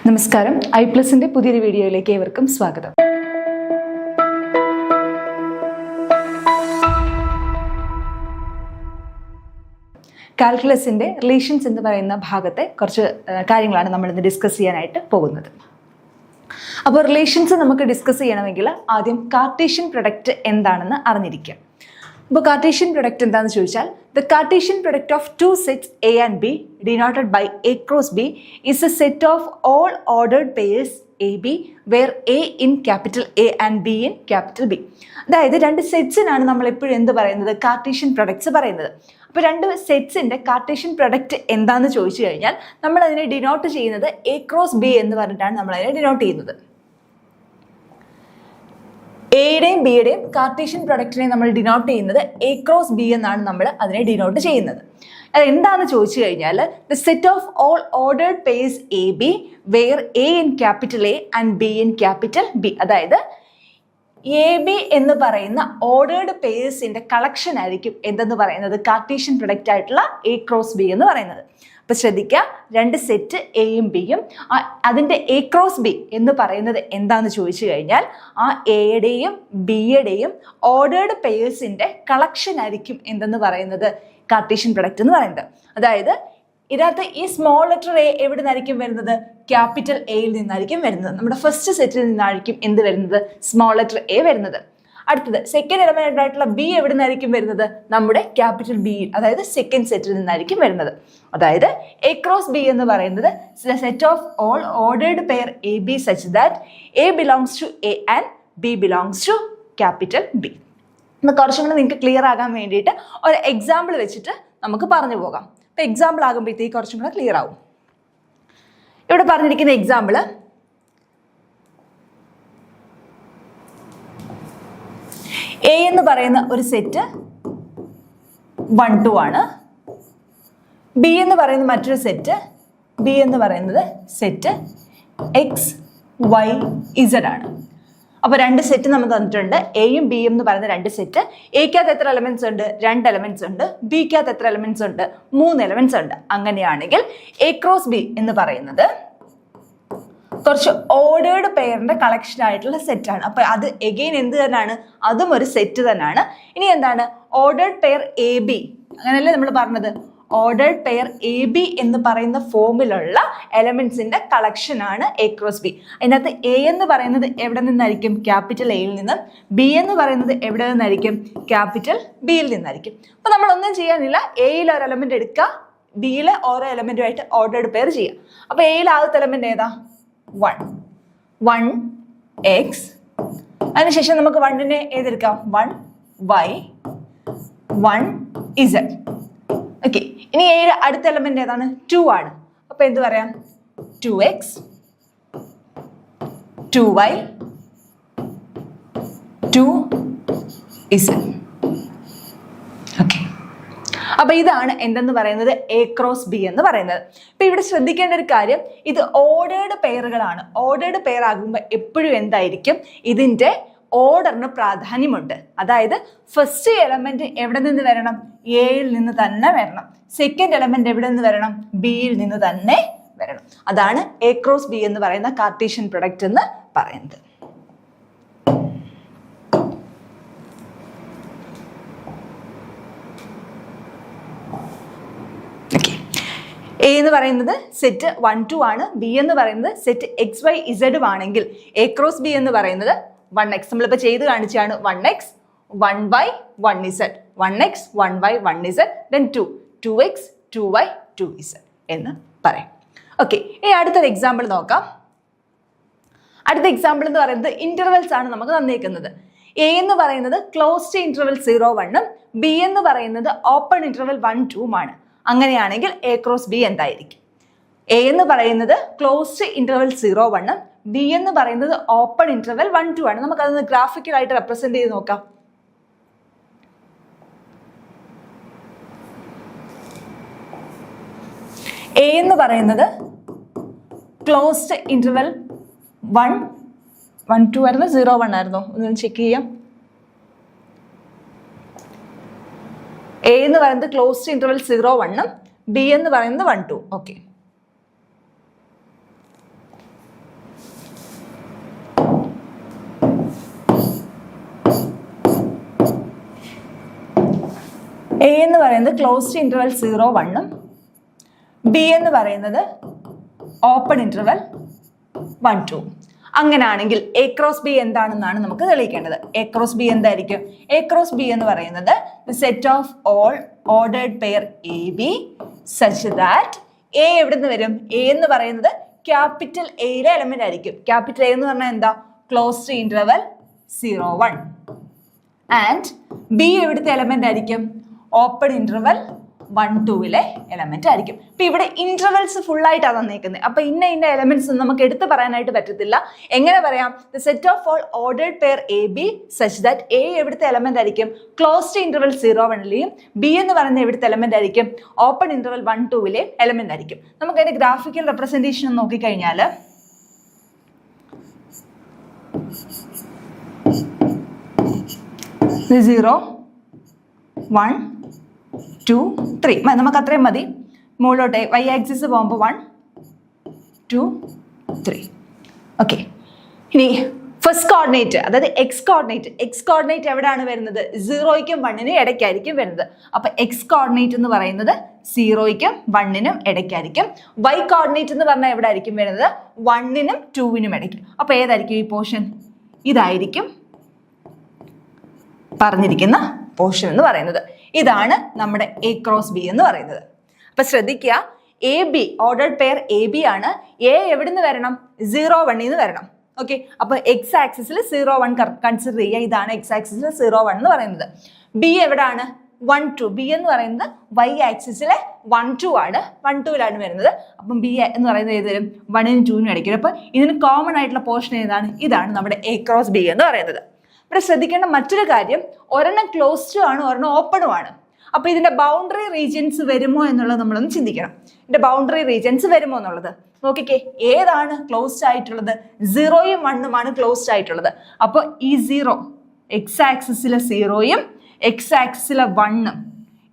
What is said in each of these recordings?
നമസ്കാരം, ഐപ്ലസിന്റെ പുതിയൊരു വീഡിയോയിലേക്ക് ഏവർക്കും സ്വാഗതം. കാൽക്കുലസിന്റെ റിലേഷൻസ് എന്ന് പറയുന്ന ഭാഗത്തെ കുറച്ച് കാര്യങ്ങളാണ് നമ്മൾ ഇന്ന് ഡിസ്കസ് ചെയ്യാനായിട്ട് പോകുന്നത്. അപ്പോൾ റിലേഷൻസ് നമുക്ക് ഡിസ്കസ് ചെയ്യണമെങ്കിൽ ആദ്യം കാർട്ടീഷ്യൻ പ്രൊഡക്റ്റ് എന്താണെന്ന് അറിഞ്ഞിരിക്കാം. അപ്പോൾ കാർട്ടീഷ്യൻ പ്രൊഡക്റ്റ് എന്താണെന്ന് ചോദിച്ചാൽ the Cartesian product of two sets A and B denoted by A cross B is a set of all ordered pairs AB where A in capital A and B in capital B. അതായത് രണ്ട് സെറ്റ്സിനാണ് നമ്മൾ എപ്പോഴും എന്ത് പറയുന്നത്, Cartesian products പറയുന്നത്. അപ്പോൾ രണ്ട് സെറ്റ്സിൻ്റെ Cartesian product എന്താണെന്ന് ചോദിച്ചു കഴിഞ്ഞാൽ നമ്മൾ അതിനെ ഡിനോട്ട് ചെയ്യുന്നത് A ക്രോസ് B എന്ന് പറഞ്ഞിട്ടാണ് നമ്മൾ അതിനെ ഡിനോട്ട് ചെയ്യുന്നത്. എയുടെയും ബിയുടെയും കാർട്ടീഷ്യൻ പ്രൊഡക്റ്റിനെ നമ്മൾ ഡിനോട്ട് ചെയ്യുന്നത് എ ക്രോസ് ബി എന്നാണ് നമ്മൾ അതിനെ ഡിനോട്ട് ചെയ്യുന്നത്. അത് എന്താണെന്ന് ചോദിച്ചു കഴിഞ്ഞാൽ the set of all ordered pairs A B where A in capital A and B in capital B. അതായത് എ ബി എന്ന് പറയുന്ന ഓർഡേർഡ് പെയർസിന്റെ കളക്ഷൻ ആയിരിക്കും എന്തെന്ന് പറയുന്നത്, കാർട്ടീഷ്യൻ പ്രൊഡക്റ്റ് ആയിട്ടുള്ള എ ക്രോസ് ബി എന്ന് പറയുന്നത്. അപ്പോൾ ശ്രദ്ധിക്കുക, രണ്ട് സെറ്റ് എയും ബിയും അതിൻ്റെ എ ക്രോസ് ബി എന്ന് പറയുന്നത് എന്താണെന്ന് ചോദിച്ചു കഴിഞ്ഞാൽ ആ എയുടെയും ബിയുടെയും ഓർഡേർഡ് പെയർസിൻ്റെ കളക്ഷൻ ആയിരിക്കും എന്തെന്ന് പറയുന്നത്, കാർട്ടീഷ്യൻ പ്രൊഡക്റ്റ് എന്ന് പറയുന്നത്. അതായത് ഇതിനകത്ത് ഈ സ്മോൾ ലെറ്റർ എ എവിടെ നിന്നായിരിക്കും വരുന്നത്, ക്യാപിറ്റൽ എയിൽ നിന്നായിരിക്കും വരുന്നത്. നമ്മുടെ ഫസ്റ്റ് സെറ്റിൽ നിന്നായിരിക്കും എന്ത് വരുന്നത്, സ്മോൾ ലെറ്റർ എ വരുന്നത്. അടുത്തത് സെക്കൻഡ് എലമെന്റ് ആയിട്ടുള്ള ബി എവിടെ നിന്നായിരിക്കും വരുന്നത്, നമ്മുടെ ക്യാപിറ്റൽ ബി, അതായത് സെക്കൻഡ് സെറ്റിൽ നിന്നായിരിക്കും വരുന്നത്. അതായത് എ ക്രോസ് ബി എന്ന് പറയുന്നത് set of all ordered pair A B such that A belongs to A and B belongs to capital B. എന്ന് കുറച്ചും കൂടി നിങ്ങൾക്ക് ക്ലിയർ ആകാൻ വേണ്ടിയിട്ട് ഒരു എക്സാമ്പിൾ വെച്ചിട്ട് നമുക്ക് പറഞ്ഞു പോകാം. അപ്പോൾ എക്സാമ്പിൾ ആകുമ്പോഴത്തേക്ക് കുറച്ചും കൂടെ ക്ലിയർ ആവും. ഇവിടെ പറഞ്ഞിരിക്കുന്ന എക്സാമ്പിൾ എ എന്ന് പറയുന്ന ഒരു സെറ്റ് 1, 2 ആണ്. ബി എന്ന് പറയുന്ന മറ്റൊരു സെറ്റ്, ബി എന്ന് പറയുന്നത് സെറ്റ് എക്സ് വൈ ഇസഡ് ആണ്. അപ്പോൾ രണ്ട് സെറ്റ് നമ്മൾ തന്നിട്ടുണ്ട്, എയും ബിയും എന്ന് പറയുന്ന രണ്ട് സെറ്റ്. എക്കകത്ത് എത്ര എലമെന്റ്സ് ഉണ്ട്, 2 എലമെന്റ്സ് ഉണ്ട്. ബിക്കകത്ത് എത്ര എലമെന്റ്സ് ഉണ്ട്, 3 എലമെന്റ്സ് ഉണ്ട്. അങ്ങനെയാണെങ്കിൽ എ ക്രോസ് ബി എന്ന് പറയുന്നത് കുറച്ച് ഓർഡേർഡ് പെയറിന്റെ കളക്ഷൻ ആയിട്ടുള്ള സെറ്റാണ്. അപ്പൊ അത് എഗെയിൻ എന്ത് തന്നെയാണ്, അതും ഒരു സെറ്റ് തന്നെയാണ്. ഇനി എന്താണ് ഓർഡേർഡ് പെയർ എ ബി, അങ്ങനെയല്ലേ നമ്മൾ പറഞ്ഞത്, ഓർഡേർഡ് പെയർ എ ബി എന്ന് പറയുന്ന ഫോമിലുള്ള എലമെന്റ്സിന്റെ കളക്ഷൻ ആണ് എ ക്രോസ് ബി. അതിനകത്ത് എ എന്ന് പറയുന്നത് എവിടെ നിന്നായിരിക്കും, ക്യാപിറ്റൽ എയിൽ നിന്നും. ബി എന്ന് പറയുന്നത് എവിടെ നിന്നായിരിക്കും, ക്യാപിറ്റൽ ബിയിൽ നിന്നായിരിക്കും. അപ്പൊ നമ്മളൊന്നും ചെയ്യാനില്ല, എയിൽ ഒരു എലമെന്റ് എടുക്കുക, ബിയിലെ ഓരോ എലമെന്റുമായിട്ട് ഓർഡേർഡ് പെയർ ചെയ്യുക. അപ്പൊ എയിൽ ആദ്യത്തെ എലമെന്റ് ഏതാ, 1 x. അതിനുശേഷം നമുക്ക് 1നെ ഏതെടുക്കാം, 1 y 1 z. ഓക്കെ, ഇനി എയുടെ അടുത്ത എലമെന്റ് ഏതാണ്, 2 ആണ്. അപ്പൊ എന്ത് പറയാം, 2x 2y 2z. ഓക്കെ, അപ്പൊ ഇതാണ് എന്തെന്ന് പറയുന്നത്, എ ക്രോസ് ബി എന്ന് പറയുന്നത്. ഇപ്പൊ ഇവിടെ ശ്രദ്ധിക്കേണ്ട ഒരു കാര്യം, ഇത് ഓർഡേർഡ് പെയറുകളാണ്. ഓർഡേർഡ് പെയർ ആകുമ്പോൾ എപ്പോഴും എന്തായിരിക്കും, ഇതിന്റെ ഓർഡറിന് പ്രാധാന്യമുണ്ട്. അതായത് ഫസ്റ്റ് എലമെന്റ് എവിടെ നിന്ന് വരണം, എയിൽ നിന്ന് തന്നെ വരണം. സെക്കൻഡ് എലമെന്റ് എവിടെ നിന്ന് വരണം, ബിയിൽ നിന്ന് തന്നെ വരണം. അതാണ് എ ക്രോസ് ബി എന്ന് പറയുന്ന കാർട്ടീഷ്യൻ പ്രൊഡക്റ്റ് എന്ന് പറയുന്നത്. എ എന്ന് പറയുന്നത് സെറ്റ് 1, 2 ആണ്. ബി എന്ന് പറയുന്നത് സെറ്റ് എക്സ് വൈ ഇസഡും ആണെങ്കിൽ എ ക്രോസ് ബി എന്ന് പറയുന്നത് 1x. നമ്മളിപ്പോൾ ചെയ്ത് കാണിച്ചാണ് 1x 1y 1z, 1x 1y 1z, then 2x 2y 2z എന്ന് പറയും. ഓക്കെ, ഇനി അടുത്തൊരു എക്സാമ്പിൾ നോക്കാം. അടുത്ത എക്സാമ്പിൾ എന്ന് പറയുന്നത് ഇന്റർവെൽസ് ആണ് നമുക്ക് തന്നേക്കുന്നത്. എ എന്ന് പറയുന്നത് ക്ലോസ്ഡ് ഇന്റർവെൽ 0, 1ഉം ബി എന്ന് പറയുന്നത് ഓപ്പൺ ഇന്റർവെൽ 1, 2ഉം ആണ്. അങ്ങനെയാണെങ്കിൽ എ ക്രോസ് ബി എന്തായിരിക്കും, എ എന്ന് പറയുന്നത് ക്ലോസ്ഡ് ഇന്റർവെൽ 0, 1ഉം ബി എന്ന് പറയുന്നത് ഓപ്പൺ ഇന്റർവെൽ 1, 2 ആണ്. നമുക്ക് അതൊന്ന് ഗ്രാഫിക്കലായിട്ട് റെപ്രസെന്റ് ചെയ്ത് നോക്കാം. എ എന്ന് പറയുന്നത് ക്ലോസ്ഡ് ഇന്റർവെൽ 1, 2 ആയിരുന്നു, 0, 1 ആയിരുന്നോ, ഒന്ന് ചെക്ക് ചെയ്യാം. എ എന്ന് പറയുന്നത് ക്ലോസ്ഡ് ഇന്റർവെൽ 0, 1ഉം ബി എന്ന് പറയുന്നത് 1, 2. ഓക്കെ, എ എന്ന് പറയുന്നത് ക്ലോസ്ഡ് ഇന്റർവൽ 0, 1 ഉം ബി എന്ന് പറയുന്നത് ഓപ്പൺ ഇന്റർവൽ 1, 2. അങ്ങനെയാണെങ്കിൽ എ ക്രോസ് ബി എന്താണെന്നാണ് നമുക്ക് തെളിയിക്കേണ്ടത്. എ ക്രോസ് ബി എന്തായിരിക്കും? എ ക്രോസ് ബി എന്ന് പറയുന്നത് set of all ordered pair A B such that A എവിടെ നിന്ന് വരും? എ എന്ന് പറയുന്നത് ക്യാപിറ്റൽ എയിലെ എലമെന്റ് ആയിരിക്കും. ക്യാപിറ്റൽ എ എന്ന് പറഞ്ഞാൽ എന്താ? Closed interval 0, 1. ആൻഡ് ബി എവിടുത്തെ എലമെന്റ് ആയിരിക്കും? ഓപ്പൺ ഇന്റർവൽ 1, 2 എലമെന്റ് ആയിരിക്കും. ഇപ്പൊ ഇവിടെ ഇന്റർവെൽസ് ഫുൾ ആയിട്ടാണ് തന്നേക്കുന്നത്. അപ്പൊ ഇന്ന എലമെന്റ്സ് നമുക്ക് എടുത്തു പറയാനായിട്ട് പറ്റത്തില്ല. എങ്ങനെ പറയാം? The set of all ordered pair A B such that A എവിടുത്തെ എലമെന്റ് ആയിരിക്കും? ക്ലോസ്ഡ് ഇന്റർവൽ 0, 1 ബി എന്ന് പറയുന്ന എവിടുത്തെ എലമെന്റ് ആയിരിക്കും? ഓപ്പൺ ഇന്റർവൽ 1, 2 എലമെന്റ് ആയിരിക്കും. നമുക്ക് അതിന്റെ ഗ്രാഫിക്കൽ റെപ്രസെന്റേഷൻ നോക്കിക്കഴിഞ്ഞാൽ 0, 1, 2, 3 നമുക്ക് അത്രയും മതി. മുകളിലോട്ട് വൈ ആക്സിസ് പോകുമ്പോൾ 1, 2, 3. ഓക്കെ. ഇനി ഫസ്റ്റ് കോർഡിനേറ്റ്, അതായത് എക്സ് കോർഡിനേറ്റ് എവിടെയാണ് വരുന്നത്? 0ക്കും 1നും ഇടയ്ക്കായിരിക്കും വരുന്നത്. അപ്പൊ എക്സ് കോർഡിനേറ്റ് എന്ന് പറയുന്നത് 0ക്കും 1നും ഇടയ്ക്കായിരിക്കും. വൈ കോർഡിനേറ്റ് എന്ന് പറഞ്ഞാൽ എവിടെ ആയിരിക്കും വരുന്നത്? 1നും 2നും ഇടയ്ക്ക്. അപ്പൊ ഏതായിരിക്കും ഈ പോർഷൻ? ഇതായിരിക്കും പറഞ്ഞിരിക്കുന്ന പോർഷൻ എന്ന് പറയുന്നത്. ഇതാണ് നമ്മുടെ എ ക്രോസ് ബി എന്ന് പറയുന്നത്. അപ്പൊ ശ്രദ്ധിക്കുക, A B ordered pair A B ആണ്. എ എവിടെ നിന്ന് വരണം? 0, 1 വരണം. ഓക്കെ. അപ്പൊ എക്സ് ആക്സിസിൽ 0, 1 കൺസിഡർ ചെയ്യുക. ഇതാണ് എക്സ് ആക്സിസിൽ 0, 1 എന്ന് പറയുന്നത്. ബി എവിടാണ്? 1, 2. ബി എന്ന് പറയുന്നത് വൈ ആക്സിസിലെ 1, 2 ആണ്. 1, 2 വരുന്നത്. അപ്പം ബി എന്ന് പറയുന്നത് ഏത് വരും? 1നും 2നും ഇടയ്ക്കും. അപ്പൊ ഇതിന് കോമൺ ആയിട്ടുള്ള പോർഷൻ ഏതാണ്? ഇതാണ് നമ്മുടെ എ ക്രോസ് ബി എന്ന് പറയുന്നത്. ഇവിടെ ശ്രദ്ധിക്കേണ്ട മറ്റൊരു കാര്യം, ഒരെണ്ണം ക്ലോസ്ഡ് ആണ്, ഒരെണ്ണം ഓപ്പണും ആണ്. അപ്പൊ ഇതിന്റെ ബൗണ്ടറി റീജിയൻസ് വരുമോ എന്നുള്ളത് നമ്മളൊന്ന് ചിന്തിക്കണം. ഇതിന്റെ ബൗണ്ടറി റീജിയൻസ് വരുമോ എന്നുള്ളത് നോക്കിക്കേ. ഏതാണ് ക്ലോസ്ഡ് ആയിട്ടുള്ളത്? 0യും 1ഉമാണ് ക്ലോസ്ഡ് ആയിട്ടുള്ളത്. അപ്പൊ ഈ 0 എക്സ് ആക്സിസിലെ 0യും എക്സ് ആക്സിസിലെ 1ഉം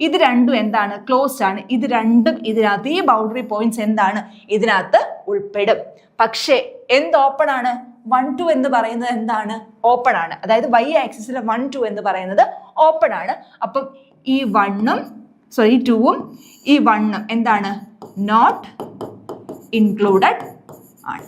ഇത് രണ്ടും എന്താണ്? ക്ലോസ്ഡ് ആണ്. ഇത് രണ്ടും ഇതിനകത്ത്, ഈ ബൗണ്ടറി പോയിന്റ്സ് എന്താണ്? ഇതിനകത്ത് ഉൾപ്പെടും. പക്ഷേ എന്ത് ഓപ്പൺ ആണ്? 1, 2 എന്ന് പറയുന്നത് എന്താണ്? ഓപ്പൺ ആണ്. അതായത് വൈ ആക്സിസിലെ 1, 2 എന്ന് പറയുന്നത് ഓപ്പൺ ആണ്. അപ്പം ഈ 1ഉം 2ഉം ഈ 1ഉം എന്താണ്? നോട്ട് ഇൻക്ലൂഡഡ് ആണ്.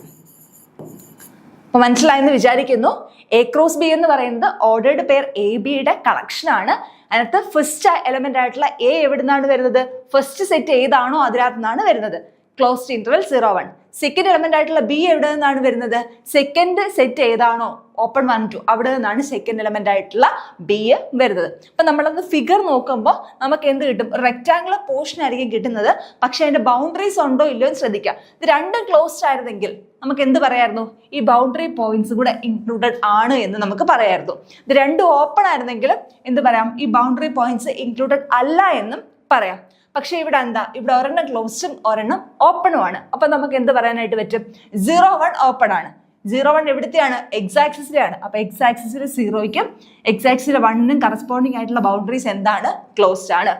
അപ്പൊ മനസ്സിലായെന്ന് വിചാരിക്കുന്നു. എ ക്രോസ് ബി എന്ന് പറയുന്നത് ഓർഡേർഡ് പെയർ എ ബിയുടെ കളക്ഷൻ ആണ്. അതിനകത്ത് ഫസ്റ്റ് എലമെന്റ് ആയിട്ടുള്ള എ എവിടുന്നാണ് വരുന്നത്? ഫസ്റ്റ് സെറ്റ് ഏതാണോ അതിനകത്ത് നിന്നാണ് വരുന്നത്. Closed interval 0, 1. സെക്കൻഡ് എലമെന്റ് ആയിട്ടുള്ള ബി എവിടെ നിന്നാണ് വരുന്നത്? സെക്കൻഡ് സെറ്റ് ഏതാണോ ഓപ്പൺ 1, 2 അവിടെ നിന്നാണ് സെക്കൻഡ് എലമെന്റ് ആയിട്ടുള്ള ബി വരുന്നത്. അപ്പൊ നമ്മളത് ഫിഗർ നോക്കുമ്പോൾ നമുക്ക് എന്ത് കിട്ടും? റെക്ടാംഗുലർ പോർഷൻ ആയിരിക്കും കിട്ടുന്നത്. പക്ഷെ അതിന്റെ ബൗണ്ടറീസ് ഉണ്ടോ ഇല്ലയോ എന്ന് ശ്രദ്ധിക്കാം. ഇത് രണ്ടും ക്ലോസ്ഡ് ആയിരുന്നെങ്കിൽ നമുക്ക് എന്ത് പറയായിരുന്നു? ഈ ബൗണ്ടറി പോയിന്റ്സ് കൂടെ ഇൻക്ലൂഡഡ് ആണ് എന്ന് നമുക്ക് പറയായിരുന്നു. ഇത് രണ്ടും ഓപ്പൺ ആയിരുന്നെങ്കിൽ എന്ത് പറയാം? ഈ ബൗണ്ടറി പോയിന്റ്സ് ഇൻക്ലൂഡഡ് അല്ല എന്നും പറയാം. പക്ഷെ ഇവിടെ എന്താ? ഇവിടെ ഒരെണ്ണം ക്ലോസ്ഡും ഒരെണ്ണം ഓപ്പണും ആണ്. അപ്പൊ നമുക്ക് എന്ത് പറയാനായിട്ട് പറ്റും? 0, 1 ഓപ്പൺ ആണ്. 0, 1 എവിടുത്തെയാണ്? എക്സ് ആക്സിസിലാണ്. അപ്പൊ എക്സ് ആക്സിസിൽ 0യ്ക്കും എക്സ് ആക്സിസിൽ 1നും കറസ്പോണ്ടിങ് ആയിട്ടുള്ള ബൗണ്ടറീസ് എന്താണ്? ക്ലോസ്ഡ് ആണ്.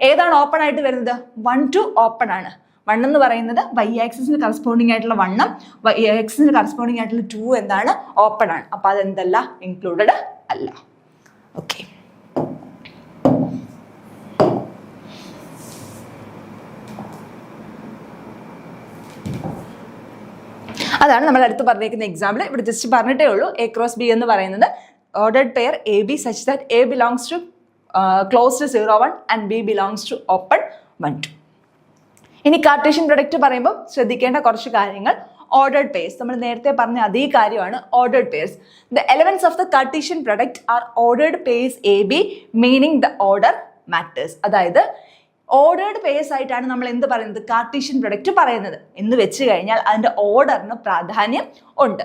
ഏതാണ് ഓപ്പൺ ആയിട്ട് വരുന്നത്? 1, 2 ഓപ്പൺ ആണ്. 1 എന്ന് പറയുന്നത് വൈ ആക്സിസിന് കറസ്പോണ്ടിങ് ആയിട്ടുള്ള 1ഉം വൈ ആക്സിസിന് കറസ്പോണ്ടിങ് ആയിട്ടുള്ള 2 എന്താണ്? ഓപ്പൺ ആണ്. അപ്പൊ അതെന്തല്ല? ഇൻക്ലൂഡഡ് അല്ല. ഓക്കെ. അതാണ് നമ്മൾ അടുത്ത് പറഞ്ഞിരിക്കുന്ന എക്സാമ്പിൾ. ഇവിടെ ജസ്റ്റ് പറഞ്ഞിട്ടേ ഉള്ളൂ. എ ക്രോസ് ബി എന്ന് പറയുന്നത് ordered pair A B such that A belongs to closed 0, 1 and B belongs to open 1, 2. ഇനി കാർട്ടീഷ്യൻ പ്രൊഡക്റ്റ് പറയുമ്പോൾ ശ്രദ്ധിക്കേണ്ട കുറച്ച് കാര്യങ്ങൾ. ഓർഡേർഡ് പെയർസ്, നമ്മൾ നേരത്തെ പറഞ്ഞ അതേ കാര്യമാണ്. Ordered pairs, the elements of the Cartesian product R ordered pairs A B meaning the order matters. അതായത് ഓർഡേർഡ് പെയർസ് ആയിട്ടാണ് നമ്മൾ എന്ത് പറയുന്നത്? കാർട്ടീഷ്യൻ പ്രൊഡക്റ്റ് പറയുന്നത് എന്ന് വെച്ച് കഴിഞ്ഞാൽ അതിന്റെ ഓർഡറിന് പ്രാധാന്യം ഉണ്ട്.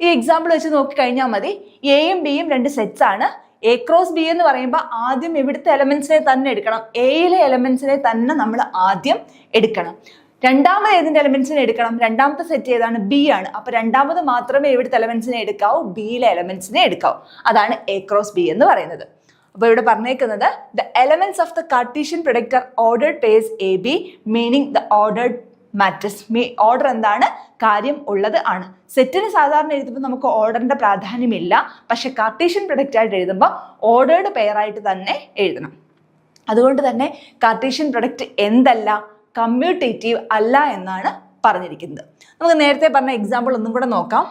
ഈ എക്സാമ്പിൾ വെച്ച് നോക്കിക്കഴിഞ്ഞാൽ മതി. എയും ബിയും രണ്ട് സെറ്റ്സ് ആണ്. എ ക്രോസ് ബി എന്ന് പറയുമ്പോൾ ആദ്യം ഇവിടുത്തെ എലമെന്റ്സിനെ തന്നെ എടുക്കണം. എയിലെ എലമെന്റ്സിനെ തന്നെ നമ്മൾ ആദ്യം എടുക്കണം. രണ്ടാമത് ഏതിന്റെ എലമെന്റ്സിനെ എടുക്കണം? രണ്ടാമത്തെ സെറ്റ് ഏതാണ്? ബി ആണ്. അപ്പൊ രണ്ടാമത് മാത്രമേ ഇവിടുത്തെ എലമെന്റ്സിനെ എടുക്കാവൂ, ബിയിലെ എലമെന്റ്സിനെ എടുക്കാവൂ. അതാണ് എ ക്രോസ് ബി എന്ന് പറയുന്നത്. അപ്പോൾ ഇവിടെ പറഞ്ഞേക്കുന്നത് the elements of the Cartesian product R ordered pairs A B meaning the ordered matrix. Order എന്താണ്? കാര്യം ഉള്ളത് ആണ്. സെറ്റിന് സാധാരണ എഴുതുമ്പോൾ നമുക്ക് ഓർഡറിന്റെ പ്രാധാന്യമില്ല. പക്ഷെ കാർട്ടീഷ്യൻ പ്രൊഡക്റ്റ് ആയിട്ട് എഴുതുമ്പോൾ ഓർഡേർഡ് പെയർ ആയിട്ട് തന്നെ എഴുതണം. അതുകൊണ്ട് തന്നെ കാർട്ടീഷ്യൻ പ്രൊഡക്റ്റ് എന്തല്ല, കമ്മ്യൂട്ടേറ്റീവ് അല്ല എന്നാണ് പറഞ്ഞിരിക്കുന്നത്. നമുക്ക് നേരത്തെ പറഞ്ഞ എക്സാമ്പിൾ ഒന്നും കൂടെ നോക്കാം.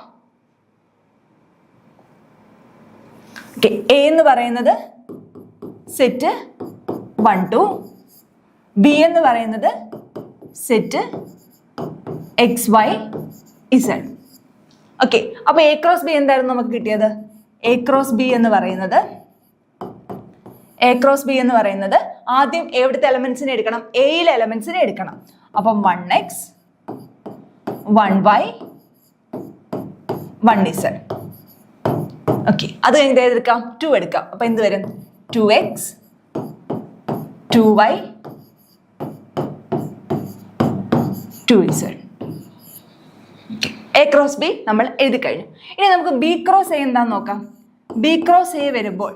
ഓക്കെ, എ എന്ന് പറയുന്നത് സെറ്റ് 1 2, ബി എന്ന് പറയുന്നത് സെറ്റ് XY Z. ഓക്കെ, അപ്പൊ എ ക്രോസ് ബി എന്തായിരുന്നു നമുക്ക് കിട്ടിയത്? എ ക്രോസ് ബി എന്ന് പറയുന്നത് ആദ്യം എവിടുത്തെ എലമെന്റ്സിനെ എടുക്കണം? എയിലെ എലമെന്റ്സിനെ എടുക്കണം. അപ്പം 1x 1y 1z. ഓക്കെ, അത് കഴിഞ്ഞ് എടുക്കാം 2 എടുക്കാം. അപ്പൊ എന്ത് വരും? 2x 2y 2z. A cross B നമ്മൾ എഴുതി കഴിഞ്ഞു. ഇനി നമുക്ക് ബി ക്രോസ് എ എന്താന്ന് നോക്കാം. ബി ക്രോസ് എ വരുമ്പോൾ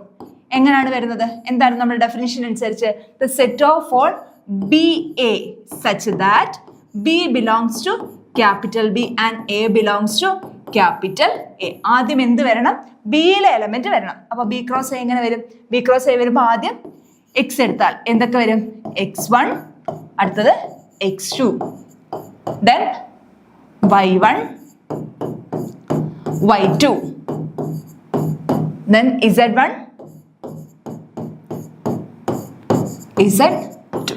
എങ്ങനെയാണ് വരുന്നത്? എന്താണ് നമ്മുടെ ഡെഫിനിഷൻ അനുസരിച്ച്? The set of all B A such that B belongs to capital B and A belongs to capital A. ആദ്യം എന്ത് വരണം? ബിയിലെ എലമെന്റ് വരണം. അപ്പൊ ബി ക്രോസ് എ എങ്ങനെ വരും? ബി ക്രോസ് എ വരുമ്പോൾ ആദ്യം എക്സ് എടുത്താൽ എന്തൊക്കെ വരും? x1, അടുത്തത് x2, then y1 y2, then z1 z2.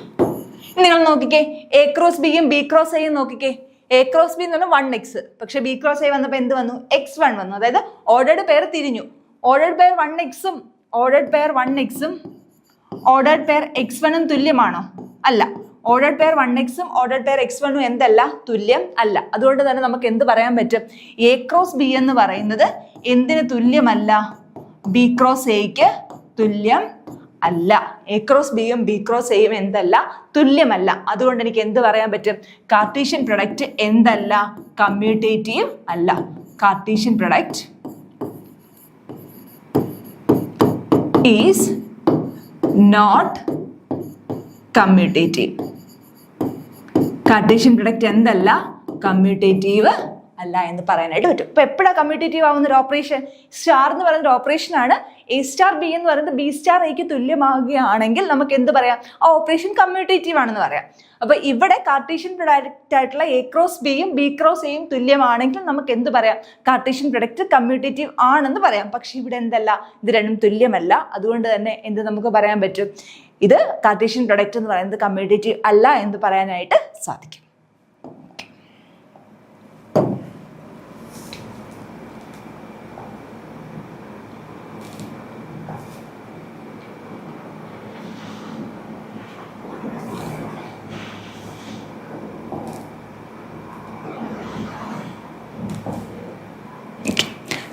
നിങ്ങൾ നോക്കിക്കേ, എ ക്രോസ് ബിയും ബി ക്രോസ് എയും നോക്കിക്കേ. എ ക്രോസ് ബി എന്ന് പറഞ്ഞാൽ 1x, പക്ഷെ ബി ക്രോസ് എ വന്നപ്പോൾ എന്ത് വന്നു? x1 വന്നു. അതായത് ഓർഡേർഡ് പെയർ തിരിഞ്ഞു. ഓർഡേർഡ് പെയർ 1xും ഓർഡേർഡ് പെയർ x1ഉം തുല്യമാണോ? അല്ല. ഓർഡേർഡ് പെയർ 1xും ഓർഡേർഡ് പെയർ x1ഉം എന്തല്ല? തുല്യം അല്ല. അതുകൊണ്ട് തന്നെ നമുക്ക് എന്ത് പറയാൻ പറ്റും? എ ക്രോസ് ബി എന്ന് പറയുന്നത് എന്തിന് തുല്യമല്ല? ബി ക്രോസ് എക്ക് തുല്യം അല്ല. എ ക്രോസ് ബിയും ബി ക്രോസ് എയും എന്തല്ല? തുല്യമല്ല. അതുകൊണ്ട് എനിക്ക് എന്ത് പറയാൻ പറ്റും? കാർട്ടീഷ്യൻ പ്രൊഡക്റ്റ് എന്തല്ല? കമ്മ്യൂട്ടേറ്റീവ് അല്ല. Cartesian product is not commutative. Cartesian product എന്തല്ല? കമ്മ്യൂട്ടേറ്റീവ് അല്ല എന്ന് പറയാനായിട്ട് പറ്റും. ഇപ്പൊ എപ്പോഴാണ് കമ്മ്യൂട്ടേറ്റീവ് ആവുന്ന ഒരു ഓപ്പറേഷൻ? സ്റ്റാർ എന്ന് പറയുന്ന ഒരു ഓപ്പറേഷൻ ആണ്. എ സ്റ്റാർ ബി എന്ന് പറയുന്നത് ബി സ്റ്റാർ എക്ക് തുല്യമാകുകയാണെങ്കിൽ നമുക്ക് എന്ത് പറയാം? ആ ഓപ്പറേഷൻ കമ്മ്യൂട്ടേറ്റീവ് ആണെന്ന് പറയാം. അപ്പൊ ഇവിടെ കാർട്ടീഷ്യൻ പ്രൊഡക്റ്റ് ആയിട്ടുള്ള എ ക്രോസ് ബിയും ബി ക്രോസ് എയും തുല്യമാണെങ്കിൽ നമുക്ക് എന്ത് പറയാം? കാർട്ടീഷ്യൻ പ്രൊഡക്റ്റ് കമ്മ്യൂട്ടേറ്റീവ് ആണെന്ന് പറയാം. പക്ഷെ ഇവിടെ എന്തല്ല? ഇത് രണ്ടും തുല്യമല്ല. അതുകൊണ്ട് തന്നെ എന്ത് നമുക്ക് പറയാൻ പറ്റും? ഇത് കാർട്ടീഷ്യൻ പ്രൊഡക്റ്റ് എന്ന് പറയുന്നത് കമ്മ്യൂട്ടേറ്റീവ് അല്ല എന്ന് പറയാനായിട്ട് സാധിക്കും.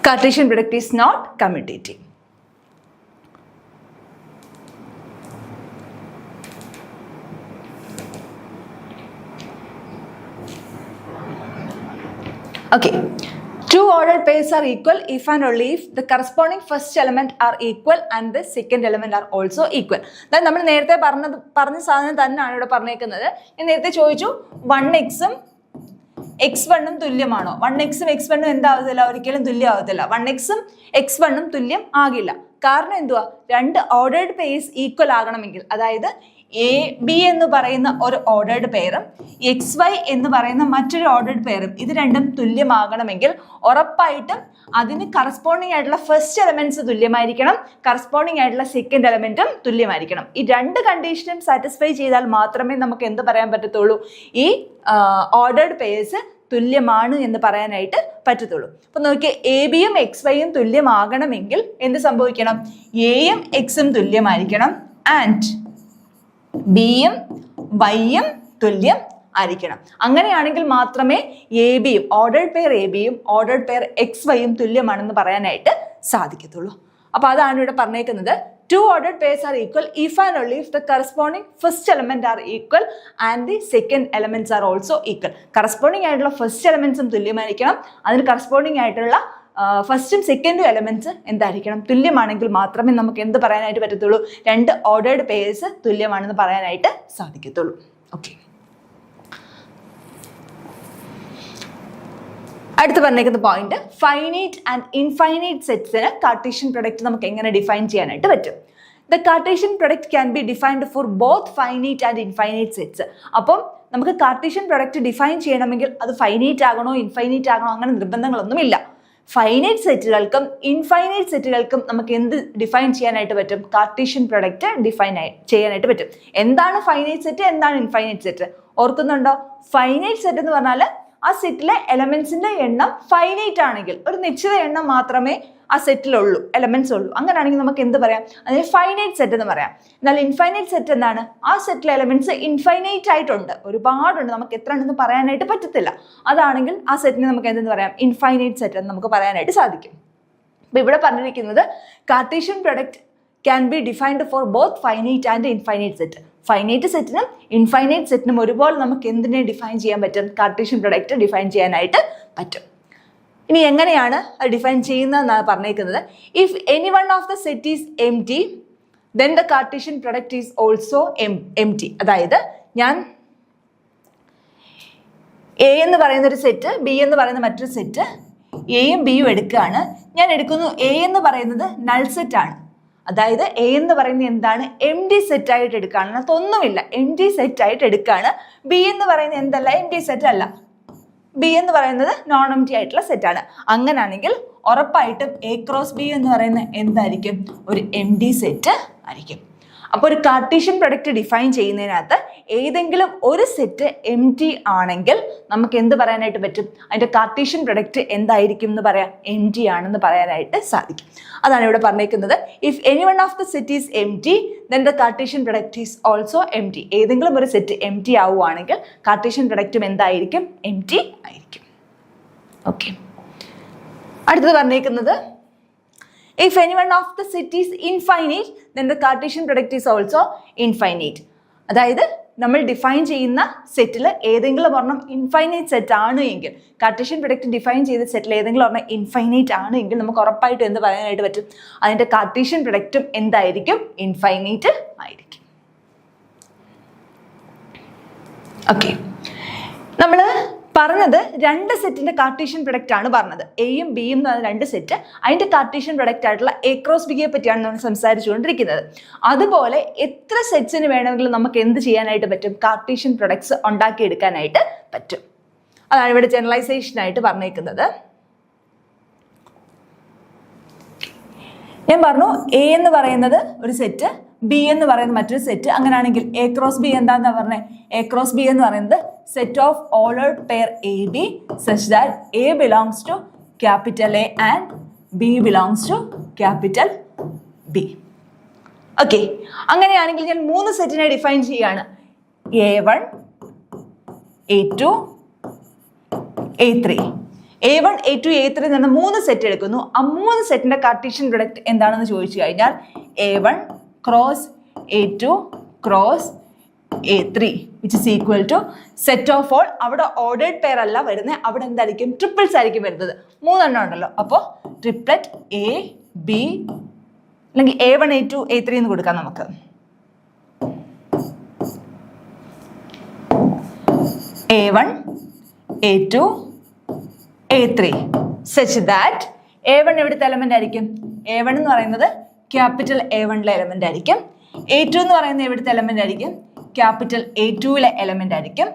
Cartesian product is not commutative. Okay, two ordered pairs are equal if and only if the corresponding first element are equal and the second element are also equal. അതായത് നമ്മൾ നേരത്തെ പറഞ്ഞ സാധനം തന്നെയാണ് ഇവിടെ പറഞ്ഞേക്കുന്നത്. ഞാൻ നേരത്തെ ചോദിച്ചു 1xും x1ഉം തുല്യമാണോ? 1xും x1ഉം എന്താവത്തില്ല? ഒരിക്കലും തുല്യമാവത്തില്ല. 1xും x1ഉം തുല്യം ആകില്ല. കാരണം എന്തുവാ? രണ്ട് ഓർഡേർഡ് പെയർസ് ഈക്വൽ ആകണമെങ്കിൽ, അതായത് എ ബി എന്ന് പറയുന്ന ഒരു ഓർഡേർഡ് പെയറും XY എന്ന് പറയുന്ന മറ്റൊരു ഓർഡേർഡ് പെയറും ഇത് രണ്ടും തുല്യമാകണമെങ്കിൽ ഉറപ്പായിട്ടും അതിന് കറസ്പോണ്ടിങ് ആയിട്ടുള്ള ഫസ്റ്റ് എലമെന്റ്സ് തുല്യമായിരിക്കണം, കറസ്പോണ്ടിങ് ആയിട്ടുള്ള സെക്കൻഡ് എലമെന്റും തുല്യമായിരിക്കണം. ഈ രണ്ട് കണ്ടീഷനും സാറ്റിസ്ഫൈ ചെയ്താൽ മാത്രമേ നമുക്ക് എന്ത് പറയാൻ പറ്റത്തുള്ളൂ? ഈ ഓർഡേർഡ് പെയർസ് തുല്യമാണ് എന്ന് പറയാനായിട്ട് പറ്റത്തുള്ളൂ. അപ്പൊ നോക്കിയേ, എ ബിയും XYയും തുല്യമാകണമെങ്കിൽ എന്ത് സംഭവിക്കണം? എയും എക്സും തുല്യമായിരിക്കണം ആൻഡ് ബിയും വൈയും തുല്യം ആയിരിക്കണം. അങ്ങനെയാണെങ്കിൽ മാത്രമേ എ ബിയും ഓർഡേർഡ് പെയർ എ ബിയും ഓർഡേർഡ് പെയർ XYയും തുല്യമാണെന്ന് പറയാനായിട്ട് സാധിക്കത്തുള്ളൂ. അപ്പൊ അതാണ് ഇവിടെ പറഞ്ഞേക്കുന്നത്. Two ordered pairs are equal if and only if the corresponding first element are equal and the second elements are also equal. Corresponding ആയിട്ടുള്ള ഫസ്റ്റ് എലമെന്റ്സും തുല്യമായിരിക്കണം, അതിന് കറസ്പോണ്ടിങ് ആയിട്ടുള്ള ഫസ്റ്റും സെക്കൻഡും എലമെന്റ്സ് എന്തായിരിക്കണം? തുല്യമാണെങ്കിൽ മാത്രമേ നമുക്ക് എന്ത് പറയാനായിട്ട് പറ്റത്തുള്ളൂ? രണ്ട് ഓർഡേർഡ് പെയർസ് തുല്യമാണെന്ന് പറയാനായിട്ട് സാധിക്കത്തുള്ളൂ. ഓക്കെ, അടുത്ത് പറഞ്ഞേക്കുന്ന പോയിന്റ്, ഫൈനൈറ്റ് ആൻഡ് ഇൻഫൈനൈറ്റ് സെറ്റ്സിന് കാർട്ടീഷ്യൻ പ്രൊഡക്റ്റ് നമുക്ക് എങ്ങനെ ഡിഫൈൻ ചെയ്യാനായിട്ട് പറ്റും? The Cartesian product can be defined for both finite and infinite sets. അപ്പം നമുക്ക് കാർട്ടീഷ്യൻ പ്രൊഡക്റ്റ് ഡിഫൈൻ ചെയ്യണമെങ്കിൽ അത് ഫൈനൈറ്റ് ആകണോ ഇൻഫൈനൈറ്റ് ആകണോ അങ്ങനെ നിർബന്ധങ്ങളൊന്നുമില്ല. ഫൈനൈറ്റ് സെറ്റുകൾക്കും ഇൻഫൈനൈറ്റ് സെറ്റുകൾക്കും നമുക്ക് എന്ത് ഡിഫൈൻ ചെയ്യാനായിട്ട് പറ്റും? കാർട്ടീഷ്യൻ പ്രൊഡക്റ്റ് ഡിഫൈൻ ചെയ്യാനായിട്ട് പറ്റും. എന്താണ് ഫൈനൈറ്റ് സെറ്റ്, എന്താണ് ഇൻഫൈനൈറ്റ് സെറ്റ്? ഓർക്കുന്നുണ്ടോ? ഫൈനൈറ്റ് സെറ്റ് എന്ന് പറഞ്ഞാൽ ആ സെറ്റിലെ എലമെന്റ്സിന്റെ എണ്ണം ഫൈനൈറ്റ് ആണെങ്കിൽ, ഒരു നിശ്ചിത എണ്ണം മാത്രമേ ആ സെറ്റിലുള്ളൂ, എലമെന്റ്സ് ഉള്ളൂ. അങ്ങനെയാണെങ്കിൽ നമുക്ക് എന്ത് പറയാം? അതിന് ഫൈനൈറ്റ് സെറ്റ് എന്ന് പറയാം. എന്നാൽ ഇൻഫൈനൈറ്റ് സെറ്റ് എന്താണ്? ആ സെറ്റിലെ എലമെന്റ്സ് ഇൻഫൈനൈറ്റ് ആയിട്ടുണ്ട്, ഒരുപാടുണ്ട്, നമുക്ക് എത്ര ഉണ്ടെന്ന് പറയാനായിട്ട് പറ്റത്തില്ല. അതാണെങ്കിൽ ആ സെറ്റിനെ നമുക്ക് എന്തെന്ന് പറയാം? ഇൻഫൈനൈറ്റ് സെറ്റ് എന്ന് നമുക്ക് പറയാനായിട്ട് സാധിക്കും. അപ്പൊ ഇവിടെ പറഞ്ഞിരിക്കുന്നത് Cartesian product can be defined for both finite and infinite set. Finite സെറ്റിനും ഇൻഫൈനൈറ്റ് സെറ്റിനും ഒരുപോലെ നമുക്ക് എന്തിനെ ഡിഫൈൻ ചെയ്യാൻ പറ്റും? കാർട്ടീഷ്യൻ പ്രൊഡക്റ്റ് ഡിഫൈൻ ചെയ്യാനായിട്ട് പറ്റും. ഇനി എങ്ങനെയാണ് അത് ഡിഫൈൻ ചെയ്യുന്നതെന്നാണ് പറഞ്ഞേക്കുന്നത്. If any one of the set is M T then the Cartesian product is also M T. അതായത് ഞാൻ എ എന്ന് പറയുന്ന ഒരു സെറ്റ്, ബി എന്ന് പറയുന്ന മറ്റൊരു സെറ്റ്, എയും ബിയും എടുക്കുകയാണ്. ഞാൻ എടുക്കുന്നു എ എന്ന് പറയുന്നത് നൾ സെറ്റ് ആണ്. അതായത് എ എന്ന് പറയുന്നത് എന്താണ്? എം ടി സെറ്റ് ആയിട്ട് എടുക്കുകയാണ്, അതൊന്നുമില്ല, എം ടി സെറ്റ് ആയിട്ട് എടുക്കുകയാണ്. ബി എന്ന് പറയുന്നത് എന്തല്ല? എം ടി സെറ്റ് അല്ല, ബി എന്ന് പറയുന്നത് നോൺ എം ടി ആയിട്ടുള്ള സെറ്റാണ്. അങ്ങനെയാണെങ്കിൽ ഉറപ്പായിട്ടും എ ക്രോസ് ബി എന്ന് പറയുന്നത് എന്തായിരിക്കും? ഒരു എം ടി സെറ്റ് ആയിരിക്കും. അപ്പോൾ ഒരു കാർട്ടീഷ്യൻ പ്രൊഡക്റ്റ് ഡിഫൈൻ ചെയ്യുന്നതിനകത്ത് ഏതെങ്കിലും ഒരു സെറ്റ് എം ടി ആണെങ്കിൽ നമുക്ക് എന്ത് പറയാനായിട്ട് പറ്റും? അതിൻ്റെ കാർട്ടീഷ്യൻ പ്രൊഡക്റ്റ് എന്തായിരിക്കും എന്ന് പറയാം? എം ടി ആണെന്ന് പറയാനായിട്ട് സാധിക്കും. അതാണ് ഇവിടെ പറഞ്ഞേക്കുന്നത്. If any one of the set is M T then the Cartesian product is also M T. ഏതെങ്കിലും ഒരു സെറ്റ് എം ടി ആവുകയാണെങ്കിൽ കാർട്ടീഷ്യൻ പ്രൊഡക്റ്റും എന്തായിരിക്കും? എം ടി ആയിരിക്കും. ഓക്കെ, അടുത്തത് പറഞ്ഞേക്കുന്നത് if any one of the set is infinite then the Cartesian product is also infinite. അതായത് നമ്മൾ define ചെയ്യുന്ന സെറ്റിൽ ഏതെങ്കിലും ഒരെണ്ണം ഇൻഫൈനൈറ്റ് സെറ്റ് ആണ് എങ്കിൽ, കാർട്ടീഷ്യൻ പ്രൊഡക്റ്റ് ഡിഫൈൻ ചെയ്ത സെറ്റിൽ ഏതെങ്കിലും ഒരെണ്ണം ഇൻഫൈനൈറ്റ് ആണ് എങ്കിൽ നമുക്ക് ഉറപ്പായിട്ടും എന്ത് പറയാനായിട്ട് പറ്റും? അതിൻ്റെ കാർട്ടീഷ്യൻ പ്രൊഡക്റ്റും എന്തായിരിക്കും? ഇൻഫൈനൈറ്റ് ആയിരിക്കും. ഓക്കെ, നമ്മൾ പറഞ്ഞത് രണ്ട് സെറ്റിന്റെ കാർട്ടീഷ്യൻ പ്രൊഡക്റ്റ് ആണ് പറഞ്ഞത്. എയും ബിയും എന്ന് പറഞ്ഞ രണ്ട് സെറ്റ്, അതിന്റെ കാർട്ടീഷ്യൻ പ്രൊഡക്റ്റ് ആയിട്ടുള്ള എ ക്രോസ് ബിയെ പറ്റിയാണ് നമ്മൾ സംസാരിച്ചുകൊണ്ടിരിക്കുന്നത്. അതുപോലെ എത്ര സെറ്റ്സിന് വേണമെങ്കിലും നമുക്ക് എന്ത് ചെയ്യാനായിട്ട് പറ്റും? കാർട്ടീഷ്യൻ പ്രൊഡക്ട്സ് ഉണ്ടാക്കിയെടുക്കാനായിട്ട് പറ്റും. അതാണ് ഇവിടെ ജനറലൈസേഷൻ ആയിട്ട് പറഞ്ഞേക്കുന്നത്. ഞാൻ പറഞ്ഞു എ എന്ന് പറയുന്നത് ഒരു സെറ്റ്, ബി എന്ന് പറയുന്നത് മറ്റൊരു സെറ്റ്. അങ്ങനെയാണെങ്കിൽ എ ക്രോസ് ബി എന്താണെന്നാ പറഞ്ഞത്? എ ക്രോസ് ബി എന്ന് പറയുന്നത് set of ordered pair A B such that A belongs to capital A and B belongs to capital B. Okay, അങ്ങനെയാണെങ്കിൽ ഞാൻ മൂന്ന് സെറ്റിനെ ഡിഫൈൻ ചെയ്യാണ്. A1, A2, A3. A1, A2, A3 എന്ന മൂന്ന് സെറ്റ് എടുക്കുന്നു. ആ മൂന്ന് സെറ്റിന്റെ കാർട്ടീഷ്യൻ പ്രൊഡക്റ്റ് എന്താണെന്ന് ചോദിച്ചു കഴിഞ്ഞാൽ A1 cross A2 cross A3 which is equal to set of all. അവിടെ ഓർഡേർഡ് പെയർ അല്ല വരുന്നത്, അവിടെ എന്തായിരിക്കും? ട്രിപ്പിൾസ് ആയിരിക്കും വരുന്നത്. മൂന്നെണ്ണം ഉണ്ടല്ലോ, അപ്പോൾ ട്രിപ്ലറ്റ് എ ബി അല്ലെങ്കിൽ A1 A2 A3 എന്ന് കൊടുക്കാം നമുക്ക്. A1 A2 A3 such that A1 എവിടുത്തെ എലമെന്റ് ആയിരിക്കും? A1 എന്ന് പറയുന്നത് ക്യാപിറ്റൽ A1ലെ എലമെന്റ് ആയിരിക്കും. A2 എന്ന് പറയുന്നത് എവിടുത്തെ എലമെന്റ് ആയിരിക്കും? ക്യാപിറ്റൽ A2ലെ എലമെന്റ് ആയിരിക്കും.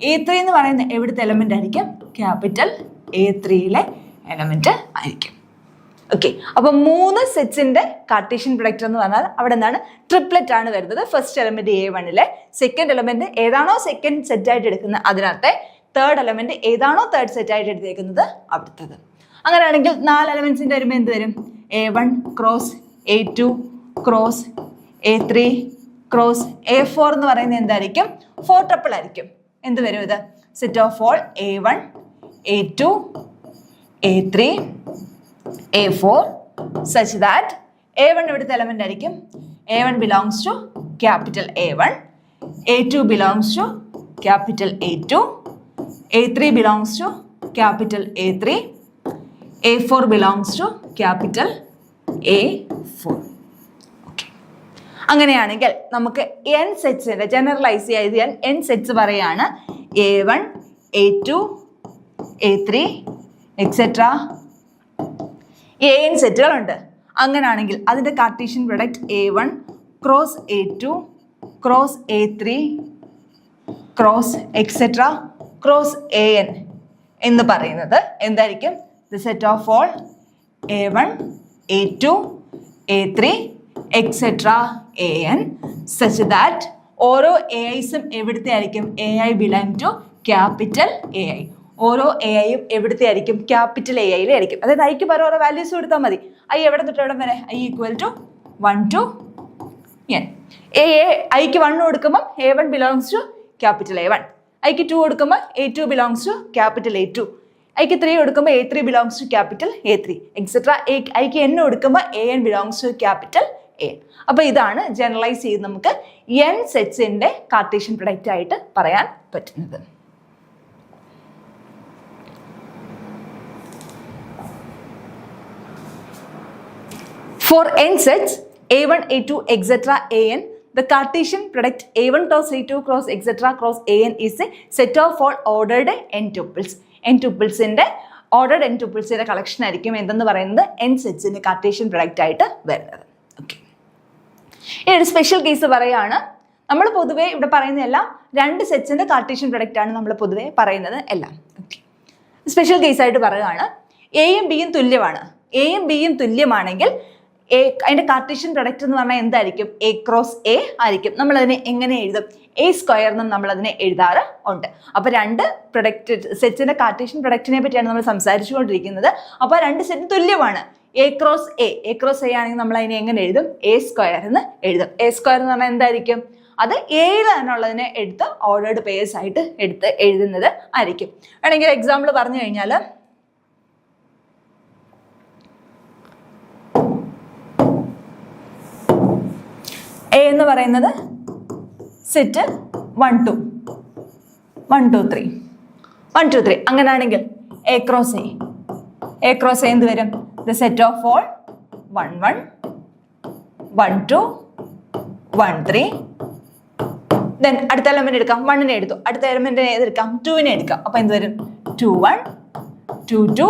A3 എന്ന് പറയുന്ന എവിടുത്തെ എലമെന്റ് ആയിരിക്കും? ക്യാപിറ്റൽ A3ലെ എലമെന്റ് ആയിരിക്കും. ഓക്കെ, അപ്പൊ മൂന്ന് സെറ്റ്സിന്റെ കാർട്ടീഷ്യൻ പ്രൊഡക്റ്റ് എന്ന് പറഞ്ഞാൽ അവിടെ എന്താണ്? ട്രിപ്ലറ്റ് ആണ് വരുന്നത്. ഫസ്റ്റ് എലമെന്റ് A1ലെ, സെക്കൻഡ് എലമെന്റ് ഏതാണോ സെക്കൻഡ് സെറ്റ് ആയിട്ട് എടുക്കുന്നത് അതിനകത്തെ, തേർഡ് എലമെന്റ് ഏതാണോ തേർഡ് സെറ്റ് ആയിട്ട് എടുത്തേക്കുന്നത് അവിടുത്തത്. അങ്ങനെയാണെങ്കിൽ 4 എലമെന്റ്സിന്റെ വരുമ്പോൾ എന്ത് വരും? A1 cross A2 cross A3 cross A4 എന്ന് പറയുന്നത് എന്തായിരിക്കും? 4 ട്രിപ്പിൾ ആയിരിക്കും. എന്ത് വരും ഇത്? Set of all A1 A2 A3 A4 such that A1 എവിടുത്തെ എലമെന്റ് ആയിരിക്കും? A1 belongs to capital A1, A2 belongs to capital A2, A3 belongs to capital A3, A4 belongs to capital A4. അങ്ങനെയാണെങ്കിൽ നമുക്ക് n സെറ്റ്സിന്റെ generalise ചെയ്ത് n sets പറയാണ്. A1 A2 A3 et cetera n സെറ്റുകളുണ്ട്. അങ്ങനെയാണെങ്കിൽ അതിന്റെ Cartesian product A1 cross A2 cross A3 cross et cetera cross AN എന്ന് പറയുന്നത് എന്തായിരിക്കും? The set of all A1 A2 A3 et cetera AN such that ഓരോ AIസും എവിടുത്തെ ആയിരിക്കും? AI belong to capital AI. ഓരോ AIയും എവിടുത്തെ ആയിരിക്കും? ക്യാപിറ്റൽ AI ആയിരിക്കും. അതായത് ഐക്ക് പല ഓരോ വാല്യൂസ് കൊടുത്താൽ മതി. ഐ എവിടെ തൊട്ട് എവിടെ വരെ? I equal to 1 to n. ഐക്ക് 1 കൊടുക്കുമ്പോൾ A1 belongs to capital A1. ഐക്ക് 2 കൊടുക്കുമ്പോൾ A2 belongs to capital A2. ഐക്ക് 3 കൊടുക്കുമ്പോൾ A3 belongs to capital A3 et cetera. ഐക്ക് n കൊടുക്കുമ്പോൾ AN belongs to capital AN. അപ്പോൾ ഇതാണ് ജനറലൈസ് ചെയ്ത് നമുക്ക് n സെറ്റ്സിന്റെ കാർട്ടീഷ്യൻ പ്രൊഡക്റ്റ് ആയിട്ട് പറയാൻ പറ്റുന്നത്. For n sets A1, A2, etc. AN, the Cartesian product A1 cross A2 cross etc. cross AN is a set of all ordered n tuples. n tuples-ന്റെ ordered n tuples-ന്റെ collection ആയിരിക്കും എന്തെന്ന് പറയുന്നത് n സെറ്റ്സിന്റെ Cartesian product ആയിട്ട് വരുന്നത്. Okay, ഇനി ഒരു special case പറയുകയാണ്. നമ്മൾ പൊതുവേ ഇവിടെ പറയുന്ന എല്ലാം രണ്ട് സെറ്റ്സിന്റെ കാർട്ടീഷ്യൻ പ്രൊഡക്റ്റ് ആണ് നമ്മൾ പൊതുവേ പറയുന്നത് എല്ലാം. ഓക്കെ, സ്പെഷ്യൽ കേസ് ആയിട്ട് പറയുകയാണ്. എയും ബിയും തുല്യമാണ്. എയും ബിയും തുല്യമാണെങ്കിൽ അതിന്റെ കാർട്ടീഷ്യൻ പ്രൊഡക്റ്റ് എന്ന് പറഞ്ഞാൽ എന്തായിരിക്കും? A ക്രോസ് A ആയിരിക്കും. നമ്മൾ അതിനെ എങ്ങനെ എഴുതും? A സ്ക്വയർ എന്നും നമ്മൾ അതിനെ എഴുതാറ് ഉണ്ട്. അപ്പൊ രണ്ട് പ്രൊഡക്റ്റ് സെറ്റ്സിന്റെ കാർട്ടീഷ്യൻ പ്രൊഡക്റ്റിനെ പറ്റിയാണ് നമ്മൾ സംസാരിച്ചുകൊണ്ടിരിക്കുന്നത്. അപ്പൊ രണ്ട് സെറ്റ് തുല്യമാണ്. A ക്രോസ് A ആണെങ്കിൽ നമ്മൾ അതിനെ എങ്ങനെ എഴുതും? A സ്ക്വയർ എന്ന് എഴുതും. A സ്ക്വയർ എന്ന് പറഞ്ഞാൽ എന്തായിരിക്കും? അത് Aയിൽ തന്നെയുള്ളതിനെ എടുത്ത് ഓർഡേർഡ് പേഴ്സ് ആയിട്ട് എടുത്ത് എഴുതുന്നത് ആയിരിക്കും. വേണമെങ്കിൽ എക്സാമ്പിൾ പറഞ്ഞു കഴിഞ്ഞാൽ A എന്ന് പറയുന്നത് സെറ്റ് 1 2 1 2 3 1 2 3 അങ്ങനെയാണെങ്കിൽ A ക്രോസ് A എന്ത് വരും? The set of all 1 1 1 2 1 3. Then അടുത്ത എലമെന്റ് എടുക്കാം. 1നെ എടുത്തു. അടുത്ത എലമെന്റ് ഏതെടുക്കാം? 2നെ എടുക്കാം. അപ്പൊ എന്ത് വരും? 2 1 2 2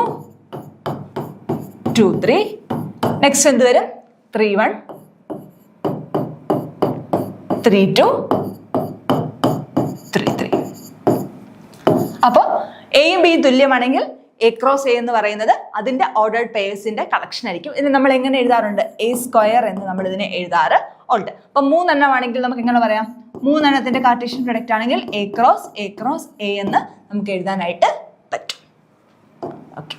2 3. നെക്സ്റ്റ് എന്ത് വരും? 3 1 3 2 3 3. അപ്പോൾ എയും ബിയും തുല്യമാണെങ്കിൽ A ക്രോസ് A എന്ന് പറയുന്നത് അതിന്റെ ഓർഡേർഡ് പെയർസിന്റെ കളക്ഷൻ ആയിരിക്കും. ഇത് നമ്മൾ എങ്ങനെ എഴുതാറുണ്ട്? A സ്ക്വയർ എന്ന് നമ്മൾ ഇതിനെ എഴുതാറ് ഉണ്ട്. അപ്പൊ 3 എണ്ണമാണെങ്കിൽ നമുക്ക് എങ്ങനെ പറയാം? 3 എണ്ണത്തിന്റെ കാർട്ടീഷ്യൻ പ്രൊഡക്റ്റ് ആണെങ്കിൽ A ക്രോസ് A എന്ന് നമുക്ക് എഴുതാനായിട്ട് പറ്റും. Okay,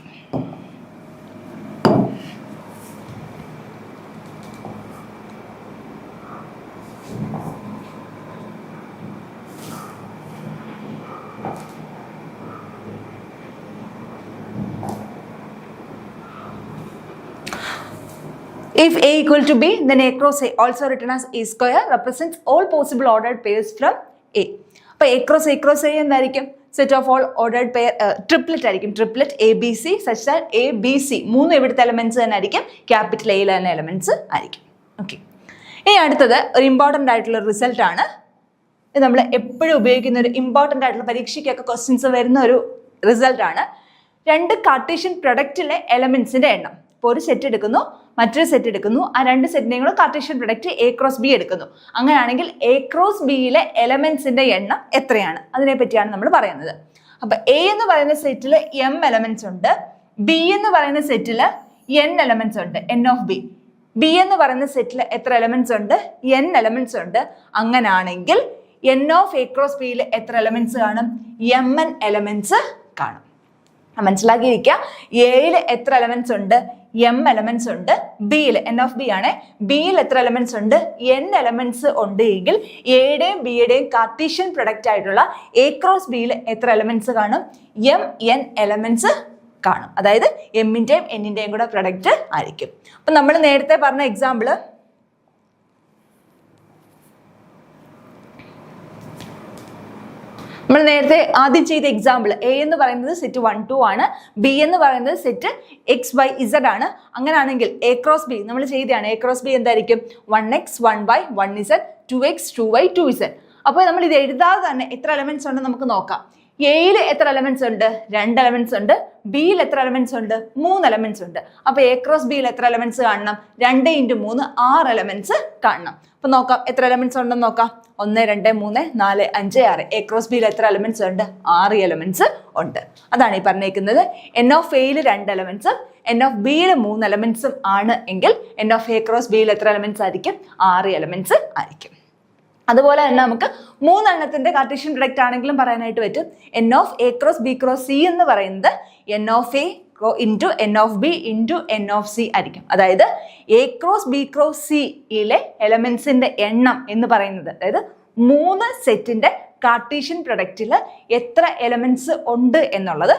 if A equal to B, then A cross A, also written as A square, represents all possible ordered pairs from A. അപ്പോൾ A cross A എന്തായിരിക്കും? Set of all ordered pair triplet ആയിരിക്കും. Triplet ABC such that ABC 3 എവിടുത്തെ elements തന്നെ ആയിരിക്കും? Capital Aയിൽ തന്നെ elements ആയിരിക്കും. Okay, ഇനി അടുത്തത് ഒരു ഇമ്പോർട്ടൻ്റ് ആയിട്ടുള്ള റിസൾട്ട് ആണ്. ഇത് നമ്മൾ എപ്പോഴും ഉപയോഗിക്കുന്ന ഒരു ഇമ്പോർട്ടൻ്റ് ആയിട്ടുള്ള പരീക്ഷയ്ക്കൊക്കെ ക്വസ്റ്റ്യൻസ് വരുന്ന ഒരു റിസൾട്ട് ആണ്. രണ്ട് കാർട്ടീഷ്യൻ പ്രൊഡക്റ്റിലെ എലമെന്റ്സിന്റെ എണ്ണം. ഇപ്പോൾ ഒരു സെറ്റ് എടുക്കുന്നു, മറ്റൊരു സെറ്റ് എടുക്കുന്നു. ആ രണ്ട് സെറ്റിനെയും കൂടെ Cartesian product A cross B എടുക്കുന്നു. അങ്ങനെയാണെങ്കിൽ A ക്രോസ് Bയിലെ എലമെന്റ്സിന്റെ എണ്ണം എത്രയാണ്? അതിനെ പറ്റിയാണ് നമ്മൾ പറയുന്നത്. അപ്പൊ A എന്ന് പറയുന്ന സെറ്റിൽ M എലമെന്റ്സ് ഉണ്ട്. B എന്ന് പറയുന്ന സെറ്റിൽ N എലമെന്റ്സ് ഉണ്ട്. N of B. B എന്ന് പറയുന്ന സെറ്റിൽ എത്ര എലമെന്റ്സ് ഉണ്ട്? N എലമെന്റ്സ് ഉണ്ട്. അങ്ങനാണെങ്കിൽ N ഓഫ് A ക്രോസ് Bയിൽ എത്ര എലമെന്റ്സ് കാണും? Mn എലമെന്റ്സ് കാണും. മനസ്സിലാക്കിയിരിക്കുക. എയിൽ എത്ര എലമെന്റ്സ് ഉണ്ട്? M എലമെന്റ്സ് ഉണ്ട്. ബിയിൽ N ഓഫ് B ആണ്. ബിയിൽ എത്ര എലമെന്റ്സ് ഉണ്ട്? N എലമെന്റ്സ് ഉണ്ട് എങ്കിൽ എയുടെയും ബിയുടെയും കാർട്ടീഷ്യൻ പ്രൊഡക്റ്റ് ആയിട്ടുള്ള A ക്രോസ് Bയിൽ എത്ര എലമെന്റ്സ് കാണും? Mn എലമെന്റ്സ് കാണും. അതായത് എമ്മിന്റെയും എന്നിന്റെയും കൂടെ പ്രൊഡക്റ്റ് ആയിരിക്കും. അപ്പൊ നമ്മൾ നേരത്തെ പറഞ്ഞ എക്സാമ്പിള് നമ്മൾ നേരത്തെ ആദ്യം ചെയ്ത എക്സാമ്പിൾ A എന്ന് പറയുന്നത് സെറ്റ് 1 2 ആണ്. B എന്ന് പറയുന്നത് സെറ്റ് XYZ ആണ്. അങ്ങനെയാണെങ്കിൽ A ക്രോസ് B നമ്മൾ ചെയ്തതാണ്. A ക്രോസ് B എന്തായിരിക്കും? 1x 1y 1z 2x 2y 2z. അപ്പോൾ നമ്മൾ ഇത് എഴുതാതെ തന്നെ എത്ര എലമെന്റ്സ് ഉണ്ടെന്ന് നമുക്ക് നോക്കാം. എയിൽ എത്ര എലമെന്റ്സ് ഉണ്ട്? 2 എലമെന്റ്സ് ഉണ്ട്. ബിയിൽ എത്ര എലമെന്റ്സ് ഉണ്ട്? 3 എലമെന്റ്സ് ഉണ്ട്. അപ്പൊ എ ക്രോസ് ബിയിൽ എത്ര എലമെന്റ്സ് കാണണം? 2 × 3 6 എലമെന്റ്സ് കാണണം. അപ്പൊ നോക്കാം എത്ര എലമെന്റ്സ് ഉണ്ടെന്ന് നോക്കാം. 1 2 3 4 5 6. എ ക്രോസ് ബിയിൽ എത്ര എലമെന്റ്സ് ഉണ്ട്? 6 എലമെന്റ്സ് ഉണ്ട്. അതാണ് ഈ പറഞ്ഞേക്കുന്നത്. എൻ ഓഫ് എയിൽ 2 എലമെന്റ്സും എൻ ഓഫ് ബിയിൽ 3 എലമെന്റ്സും ആണ് എങ്കിൽ എൻ ഓഫ് എ ക്രോസ് ബിയിൽ എത്ര എലമെന്റ്സ് ആയിരിക്കും? 6 എലമെന്റ്സ് ആയിരിക്കും. അതുപോലെ തന്നെ നമുക്ക് 3 എണ്ണത്തിന്റെ കാർട്ടീഷ്യൻ പ്രൊഡക്റ്റ് ആണെങ്കിലും പറയാനായിട്ട് പറ്റും. N of A cross B cross C എന്ന് പറയുന്നത് N of A into N of B into N of C ആയിരിക്കും. അതായത് എ ക്രോസ് ബി ക്രോസ് സിയിലെ എലമെന്റ്സിന്റെ എണ്ണം എന്ന് പറയുന്നത്, അതായത് 3 സെറ്റിന്റെ കാർട്ടീഷ്യൻ പ്രൊഡക്റ്റിൽ എത്ര എലമെന്റ്സ് ഉണ്ട് എന്നുള്ളത്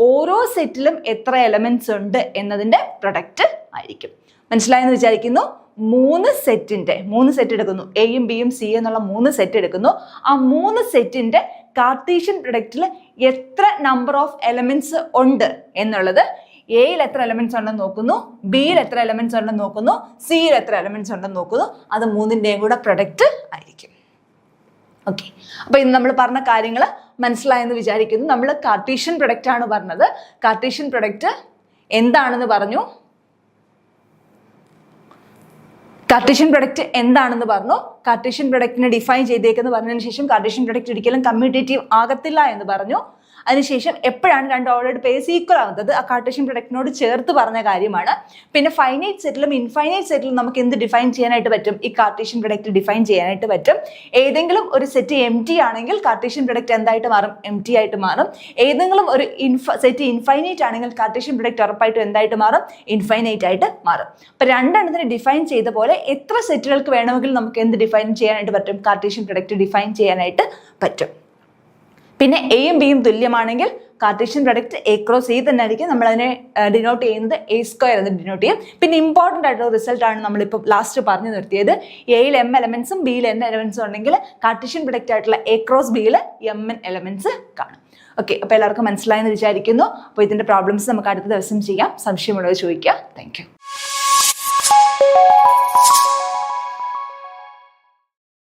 ഓരോ സെറ്റിലും എത്ര എലമെന്റ്സ് ഉണ്ട് എന്നതിന്റെ പ്രൊഡക്റ്റ് ആയിരിക്കും. മനസ്സിലായെന്ന് വിചാരിക്കുന്നു. 3 സെറ്റ് എടുക്കുന്നു. എയും ബിയും സി എന്നുള്ള 3 സെറ്റ് എടുക്കുന്നു. ആ 3 സെറ്റിന്റെ കാർട്ടീഷ്യൻ പ്രൊഡക്റ്റിൽ എത്ര നമ്പർ ഓഫ് എലമെന്റ്സ് ഉണ്ട് എന്നുള്ളത് എയിൽ എത്ര എലമെന്റ്സ് ഉണ്ടെന്ന് നോക്കുന്നു, ബിയിൽ എത്ര എലമെന്റ്സ് ഉണ്ടെന്ന് നോക്കുന്നു, സിയിൽ എത്ര എലമെന്റ്സ് ഉണ്ടെന്ന് നോക്കുന്നു. അത് 3ന്റെയും കൂടെ പ്രൊഡക്റ്റ് ആയിരിക്കും. ഓക്കെ, അപ്പൊ ഇന്ന് നമ്മൾ പറഞ്ഞ കാര്യങ്ങൾ മനസ്സിലായെന്ന് വിചാരിക്കുന്നു. നമ്മൾ കാർട്ടീഷ്യൻ പ്രൊഡക്റ്റ് ആണ് പറഞ്ഞത്. കാർട്ടീഷ്യൻ പ്രൊഡക്റ്റ് എന്താണെന്ന് പറഞ്ഞു. കാർട്ടീഷ്യൻ പ്രൊഡക്റ്റ് എന്താണെന്ന് പറഞ്ഞു. കാർട്ടീഷ്യൻ പ്രൊഡക്റ്റിനെ ഡിഫൈൻ ചെയ്തേക്കെന്ന് പറഞ്ഞതിന് ശേഷം കാർട്ടീഷ്യൻ പ്രൊഡക്റ്റ് ഒരിക്കലും കമ്മ്യൂട്ടേറ്റീവ് ആകത്തില്ല എന്ന് പറഞ്ഞു. അതിനുശേഷം എപ്പോഴാണ് 2 ഓർഡേർഡ് പേഴ്സ് ഈക്വൽ ആകുന്നത്? ആ കാർട്ടീഷ്യൻ പ്രൊഡക്റ്റിനോട് ചേർത്ത് പറഞ്ഞ കാര്യമാണ്. പിന്നെ ഫൈനൈറ്റ് സെറ്റിലും ഇൻഫൈനൈറ്റ് സെറ്റിലും നമുക്ക് എന്ത് ഡിഫൈൻ ചെയ്യാനായിട്ട് പറ്റും? ഈ കാർട്ടീഷ്യൻ പ്രൊഡക്റ്റ് ഡിഫൈൻ ചെയ്യാനായിട്ട് പറ്റും. ഏതെങ്കിലും ഒരു സെറ്റ് എം ടി ആണെങ്കിൽ കാർട്ടീഷ്യൻ പ്രൊഡക്റ്റ് എന്തായിട്ട് മാറും? എം ടി ആയിട്ട് മാറും. ഏതെങ്കിലും ഒരു സെറ്റ് ഇൻഫൈനൈറ്റ് ആണെങ്കിൽ കാർട്ടീഷ്യൻ പ്രൊഡക്റ്റ് ഉറപ്പായിട്ടും എന്തായിട്ട് മാറും? ഇൻഫൈനൈറ്റ് ആയിട്ട് മാറും. അപ്പൊ 2 എണ്ണത്തിന് ഡിഫൈൻ ചെയ്ത പോലെ എത്ര സെറ്റുകൾക്ക് വേണമെങ്കിലും നമുക്ക് എന്ത് ഡിഫൈൻ ചെയ്യാനായിട്ട് പറ്റും? കാർട്ടീഷ്യൻ പ്രൊഡക്റ്റ് ഡിഫൈൻ ചെയ്യാനായിട്ട് പറ്റും. പിന്നെ എയും ബിയും തുല്യമാണെങ്കിൽ Cartesian product A cross A തന്നെ ആയിരിക്കും. നമ്മളതിനെ ഡിനോട്ട് ചെയ്യുന്നത് എ സ്ക്വയർ എന്ന് ഡിനോട്ട് ചെയ്യും. പിന്നെ ഇമ്പോർട്ടൻ്റ് ആയിട്ടുള്ള റിസൾട്ട് ആണ് നമ്മളിപ്പോൾ ലാസ്റ്റ് പറഞ്ഞു നിർത്തിയത്. എയിൽ എം എലമെന്റ്സും ബിയിൽ എൻ എലമെന്റ്സും ഉണ്ടെങ്കിൽ കാർട്ടീഷ്യൻ പ്രൊഡക്റ്റ് ആയിട്ടുള്ള എ ക്രോസ് ബിയിൽ എം എൻ എലമെന്റ്സ് കാണും. ഓക്കെ, അപ്പോൾ എല്ലാവർക്കും മനസ്സിലായെന്ന് വിചാരിക്കുന്നു. അപ്പോൾ ഇതിൻ്റെ പ്രോബ്ലംസ് നമുക്ക് അടുത്ത ദിവസം ചെയ്യാം. സംശയമുള്ളവർ ചോദിക്കുക. Thank you.